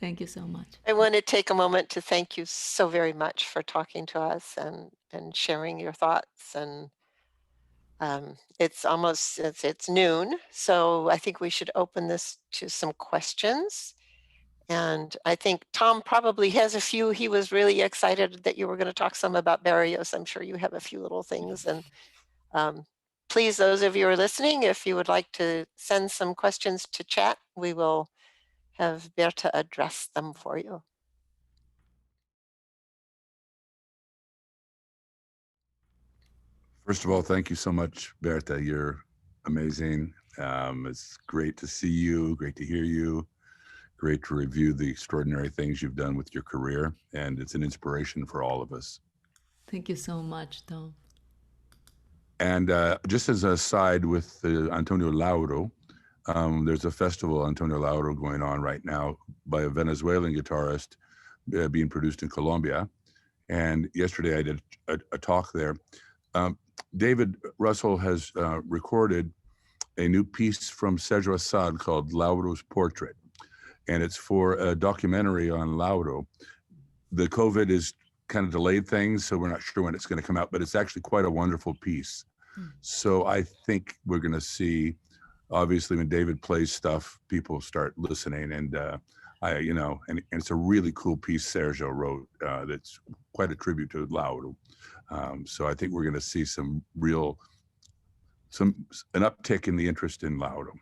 Thank you so much. I want to take a moment to thank you so very much for talking to us and sharing your thoughts. And it's noon, so I think we should open this to some questions. And I think Tom probably has a few. He was really excited that you were going to talk some about Barrios. I'm sure you have a few little things. And please, those of you who are listening, if you would like to send some questions to chat, we will have Berta address them for you. First of all, thank you so much, Berta. You're amazing. It's great to see you, great to hear you, great to review the extraordinary things you've done with your career, and it's an inspiration for all of us. Thank you so much, Tom. And just as a side with Antonio Lauro, there's a festival, Antonio Lauro, going on right now by a Venezuelan guitarist being produced in Colombia. And yesterday I did a talk there. David Russell has recorded a new piece from Sergio Assad called Lauro's Portrait. And it's for a documentary on Lauro. The COVID is kind of delayed things, so we're not sure when it's going to come out, but it's actually quite a wonderful piece. So I think we're going to see, obviously, when David plays stuff, people start listening, and and it's a really cool piece Sergio wrote that's quite a tribute to Lauro. So I think we're going to see an uptick in the interest in Lauro.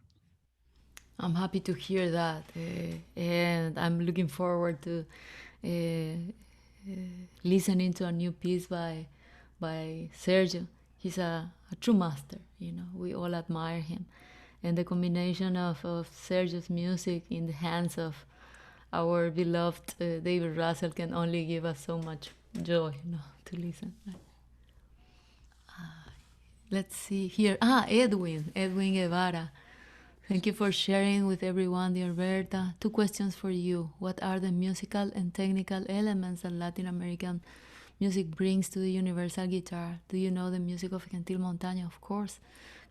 I'm happy to hear that, and I'm looking forward to listening to a new piece by Sergio. He's a true master, we all admire him. And the combination of Sergio's music in the hands of our beloved David Russell can only give us so much joy, to listen. Let's see here. Edwin Guevara. Thank you for sharing with everyone, dear Berta. 2 questions for you. What are the musical and technical elements that Latin American music brings to the universal guitar? Do you know the music of Gentil Montaña? Of course.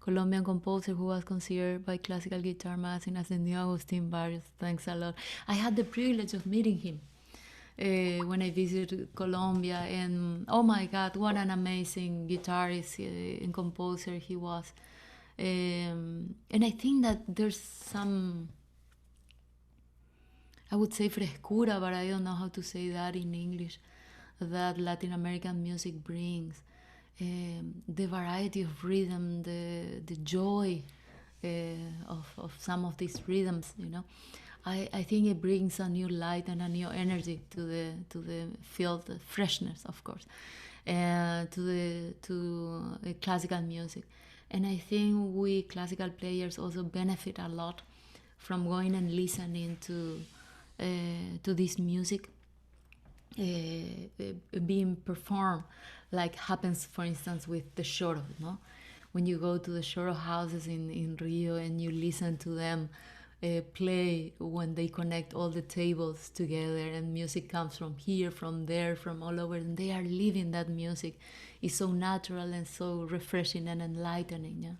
Colombian composer who was considered by Classical Guitar Magazine as the new Agustin Barrios. Thanks a lot. I had the privilege of meeting him when I visited Colombia, and oh my God, what an amazing guitarist and composer he was. And I think that there's some, I would say frescura, but I don't know how to say that in English, that Latin American music brings. The variety of rhythm, the joy of some of these rhythms, I think it brings a new light and a new energy to the field, the freshness, of course, and to classical music. And I think we classical players also benefit a lot from going and listening to this music being performed, like happens, for instance, with the choro, When you go to the choro houses in Rio and you listen to them play, when they connect all the tables together and music comes from here, from there, from all over, and they are living that music. It's so natural and so refreshing and enlightening.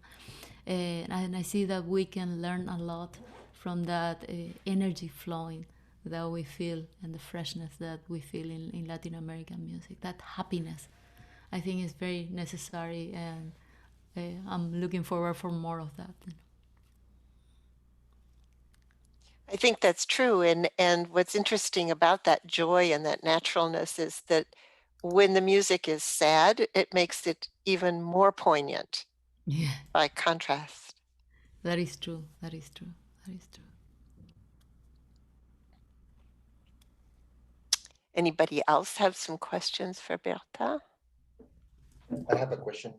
And I see that we can learn a lot from that energy flowing that we feel and the freshness that we feel in Latin American music. That happiness, I think, is very necessary, and I'm looking forward for more of that. I think that's true. And what's interesting about that joy and that naturalness is that when the music is sad, it makes it even more poignant. Yeah. By contrast. That is true. That is true. That is true. Anybody else have some questions for Berta? I have a question.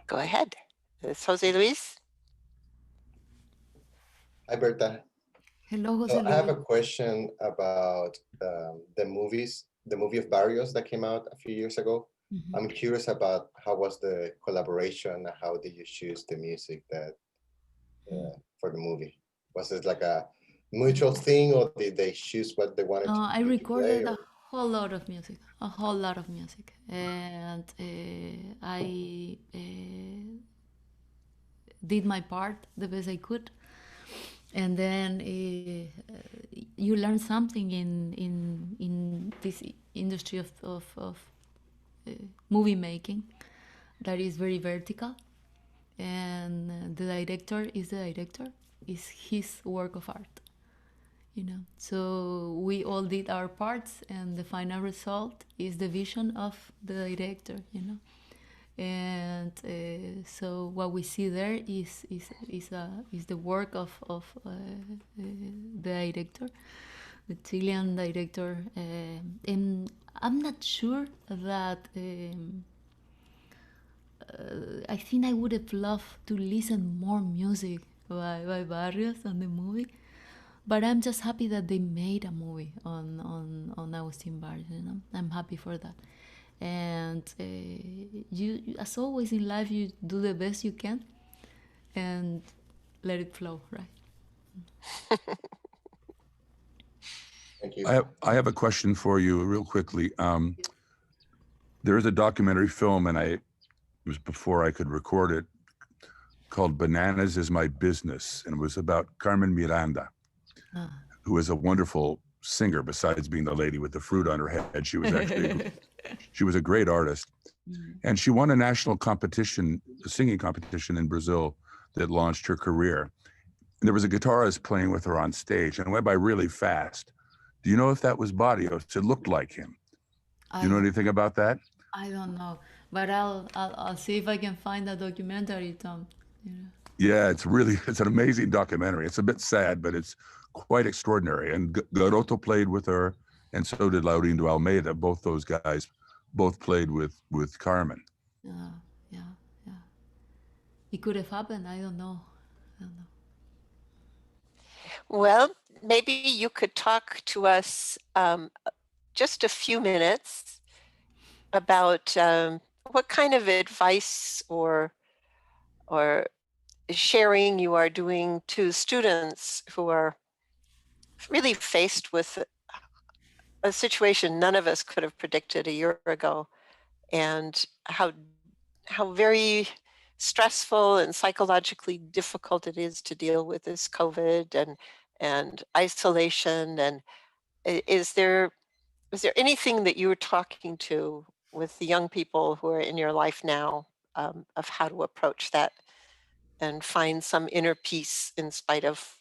Go ahead. It's Jose Luis. Hi, Berta. Hello, Jose Luis. I have a question about the movie of Barrios that came out a few years ago. Mm-hmm. I'm curious about how was the collaboration? How did you choose the music that for the movie? Was it like a mutual thing, or did they choose what they wanted to I recorded play, a whole lot of music, and I did my part the best I could. And then you learn something in this industry of movie making that is very vertical, and the director is his work of art, you know. So we all did our parts, and the final result is the vision of the director, you know. And so what we see there is the work of the director, the Chilean director, and I'm not sure that. I think I would have loved to listen more music by Barrios on the movie, but I'm just happy that they made a movie on Agustin Barrios. You know, I'm happy for that. And you, as always in life, you do the best you can, and let it flow, right? Thank you. I have a question for you real quickly. There is a documentary film, and it was before I could record it, called Bananas is My Business, and it was about Carmen Miranda, who is a wonderful singer. Besides being the lady with the fruit on her head, she was actually she was a great artist. And she won a national competition, a singing competition in Brazil that launched her career. And there was a guitarist playing with her on stage, and it went by really fast. Do you know if that was Barrios? It looked like him. Do you know anything about that? I don't know, but I'll see if I can find a documentary, Tom. You know. Yeah, it's an amazing documentary. It's a bit sad, but it's quite extraordinary. And Garoto played with her, and so did Laurindo Almeida. Both those guys played with Carmen. Yeah. It could have happened. I don't know. Well, maybe you could talk to us just a few minutes about what kind of advice or sharing you are doing to students who are really faced with a situation none of us could have predicted a year ago, and how very stressful and psychologically difficult it is to deal with this COVID and isolation. And is there anything that you're talking to with the young people who are in your life now of how to approach that and find some inner peace in spite of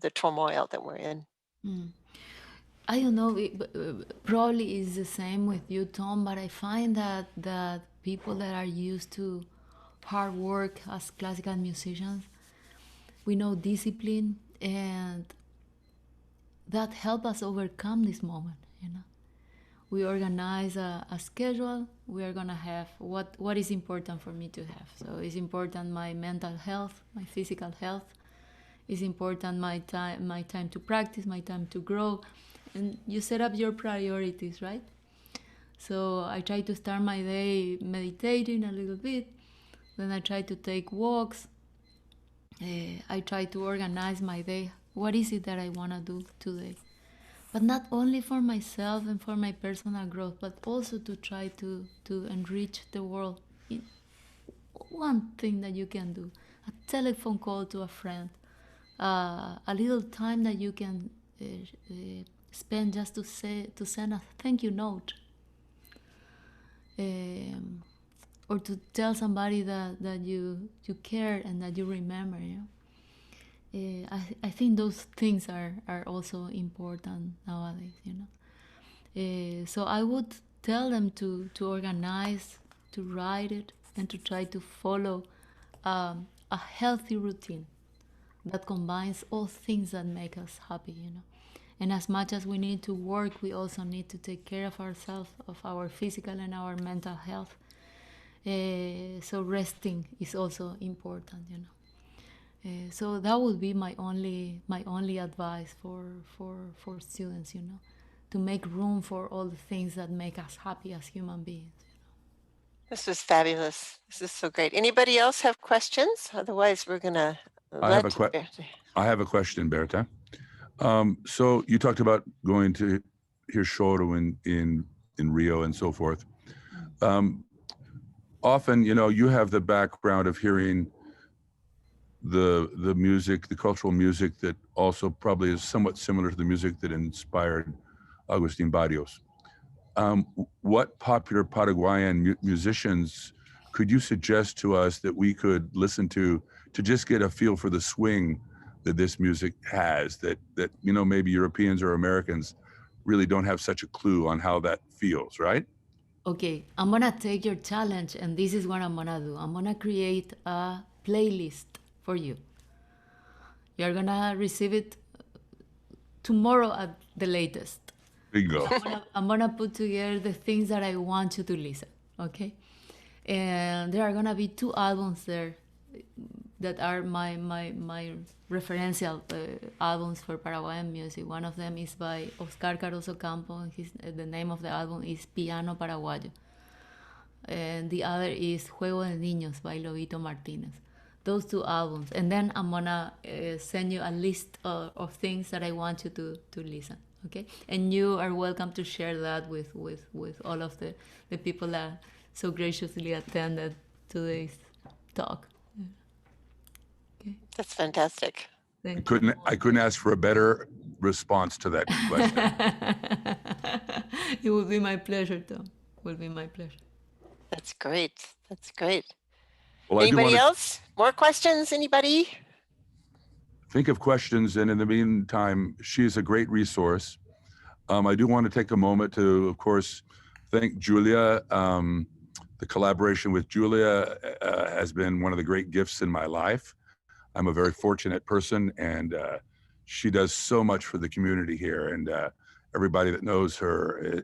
the turmoil that we're in? I don't know. Probably is the same with you, Tom. But I find that people that are used to hard work as classical musicians, we know discipline, and that help us overcome this moment. You know, we organize a schedule. We are gonna have what is important for me to have. So it's important my mental health, my physical health. It's important my time to practice, my time to grow. And you set up your priorities, right? So I try to start my day meditating a little bit. Then I try to take walks. I try to organize my day. What is it that I want to do today? But not only for myself and for my personal growth, but also to try to enrich the world. One thing that you can do, a telephone call to a friend, a little time that you can spend just to send a thank you note, or to tell somebody that you care and that you remember. You know? I think those things are also important nowadays. You know, so I would tell them to organize, to write it, and to try to follow a healthy routine that combines all things that make us happy. You know. And as much as we need to work, we also need to take care of ourselves, of our physical and our mental health. So resting is also important, you know. So that would be my only advice for students, you know, to make room for all the things that make us happy as human beings. This was fabulous. This is so great. Anybody else have questions? Otherwise, we're gonna I have a question, Berta. So you talked about going to hear Choro in Rio and so forth. Often, you know, you have the background of hearing the music, the cultural music that also probably is somewhat similar to the music that inspired Agustin Barrios. What popular Paraguayan musicians could you suggest to us that we could listen to just get a feel for the swing that this music has, that you know, maybe Europeans or Americans really don't have such a clue on how that feels, right? Okay, I'm gonna take your challenge, and this is what I'm gonna do. I'm gonna create a playlist for you. You're gonna receive it tomorrow at the latest. Bingo. I'm gonna put together the things that I want you to listen, okay? And there are gonna be 2 albums there that are my referential albums for Paraguayan music. One of them is by Oscar Caroso Campo, and the name of the album is Piano Paraguayo. And the other is Juego de Niños by Lobito Martinez. Those 2 albums. And then I'm gonna send you a list of things that I want you to listen, okay? And you are welcome to share that with all of the people that so graciously attended today's talk. Okay. That's fantastic. I couldn't ask for a better response to that question. It would be my pleasure, Tom. It would be my pleasure. That's great. That's great. Well, Anybody else? More questions? Anybody? Think of questions, and in the meantime, she's a great resource. I do want to take a moment to, of course, thank Julia. The collaboration with Julia has been one of the great gifts in my life. I'm a very fortunate person, and she does so much for the community here, and everybody that knows her,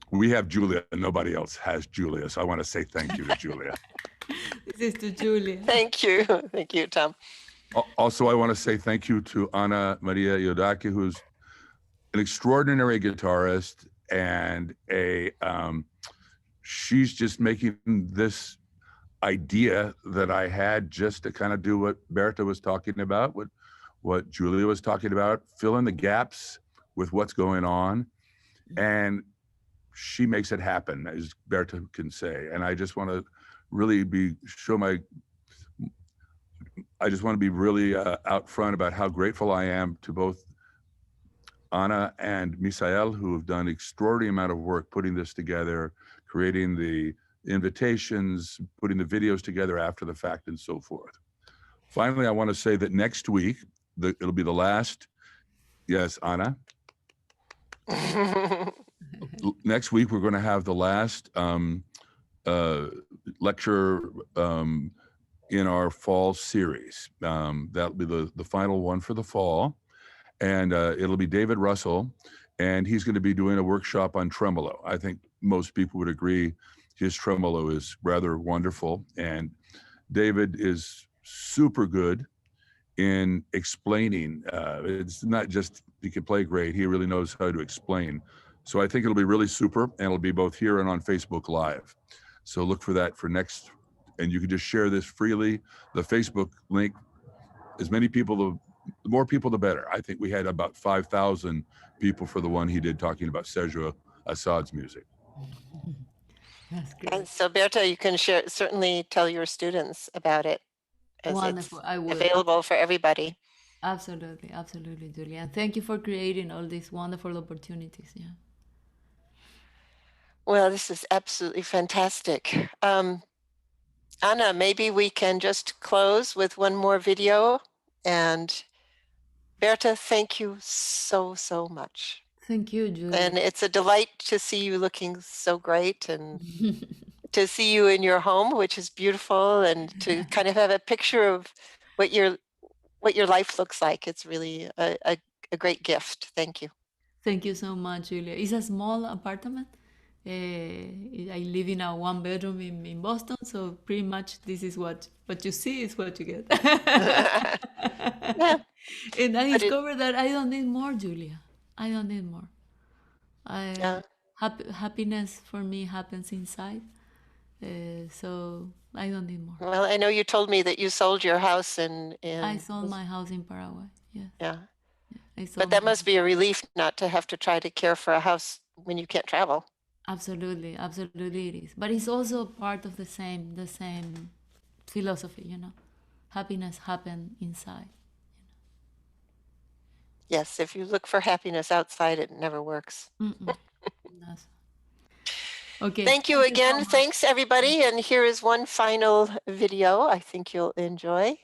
we have Julia and nobody else has Julia. So I want to say thank you to Julia. This is to Julia. Thank you. Thank you, Tom. Also, I want to say thank you to Ana Maria Iodaki, who's an extraordinary guitarist, and she's just making this idea that I had just to kind of do what Berta was talking about, what Julia was talking about, fill in the gaps with what's going on. And she makes it happen, as Berta can say. And I just want to really be really out front about how grateful I am to both Ana and Misael, who have done extraordinary amount of work putting this together, creating the invitations, putting the videos together after the fact, and so forth. Finally, I want to say that next week, it'll be the last, yes, Ana? Next week, we're going to have the last lecture in our fall series. That'll be the final one for the fall. And it'll be David Russell, and he's going to be doing a workshop on tremolo. I think most people would agree his tremolo is rather wonderful. And David is super good in explaining. It's not just he can play great, he really knows how to explain. So I think it'll be really super, and it'll be both here and on Facebook Live. So look for that for next, and you can just share this freely. The Facebook link, as many people, the more people, the better. I think we had about 5,000 people for the one he did talking about Sergio Assad's music. That's great. And so Berta, you can certainly tell your students about it, as Wonderful. I it's will. available for everybody. Absolutely, absolutely, Julia. And thank you for creating all these wonderful opportunities. Yeah. Well, this is absolutely fantastic. Anna, maybe we can just close with one more video. And Berta, thank you so, so much. Thank you, Julia. And it's a delight to see you looking so great, and to see you in your home, which is beautiful, and to kind of have a picture of what your life looks like. It's really a great gift. Thank you. Thank you so much, Julia. It's a small apartment. I live in a 1-bedroom in Boston, so pretty much this is what you see is what you get. Yeah. And I discovered that I don't need more, Julia. I don't need more. Happiness for me happens inside, so I don't need more. Well, I know you told me that you sold your house in I sold my house in Paraguay. Yes. Yeah. But that must be a relief not to have to try to care for a house when you can't travel. Absolutely, absolutely it is. But it's also part of the same philosophy, you know. happiness happen inside. Yes, if you look for happiness outside, it never works. That's- Okay. Thank you again. Thanks, everybody. And here is one final video I think you'll enjoy.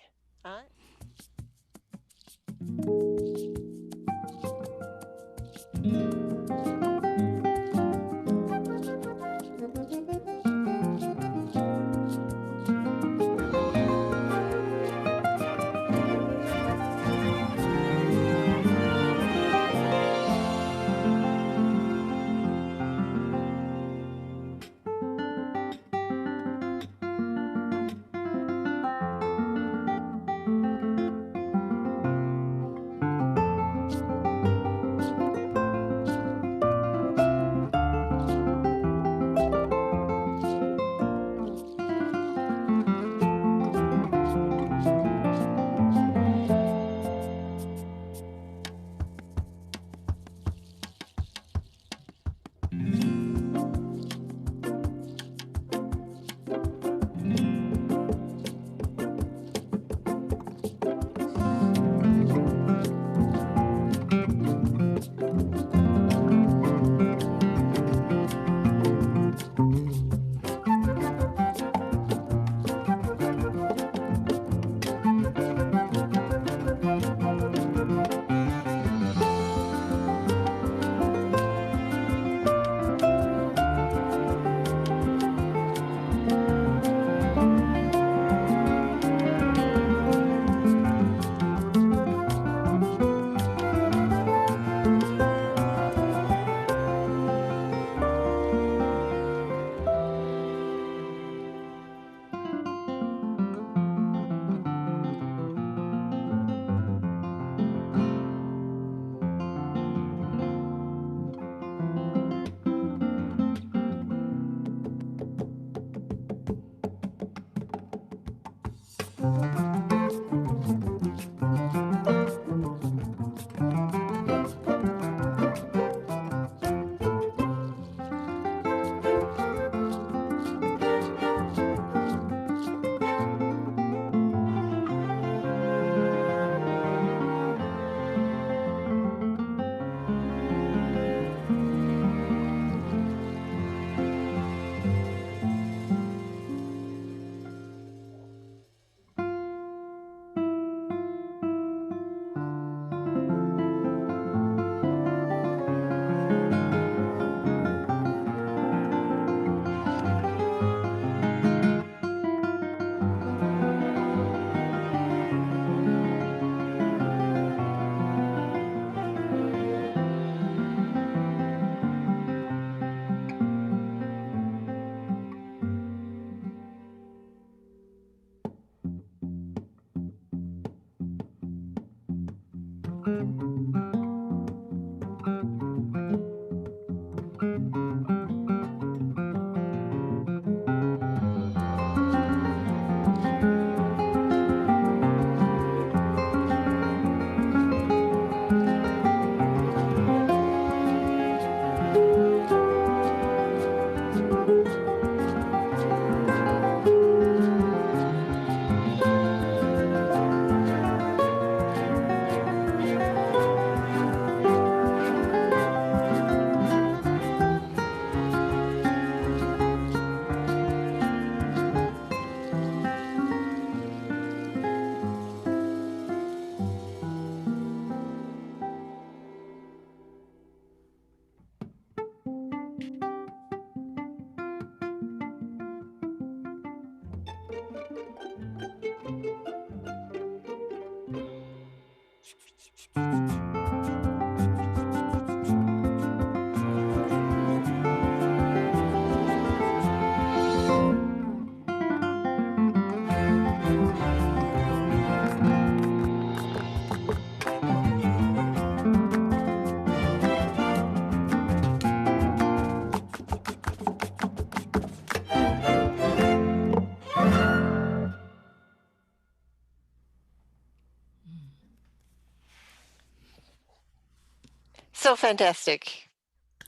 So fantastic.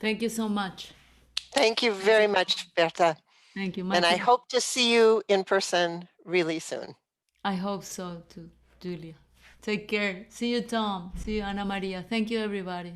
Thank you so much. Thank you very much, Berta. Thank you. And I hope to see you in person really soon. I hope so too, Julia. Take care. See you, Tom. See you, Ana Maria. Thank you, everybody.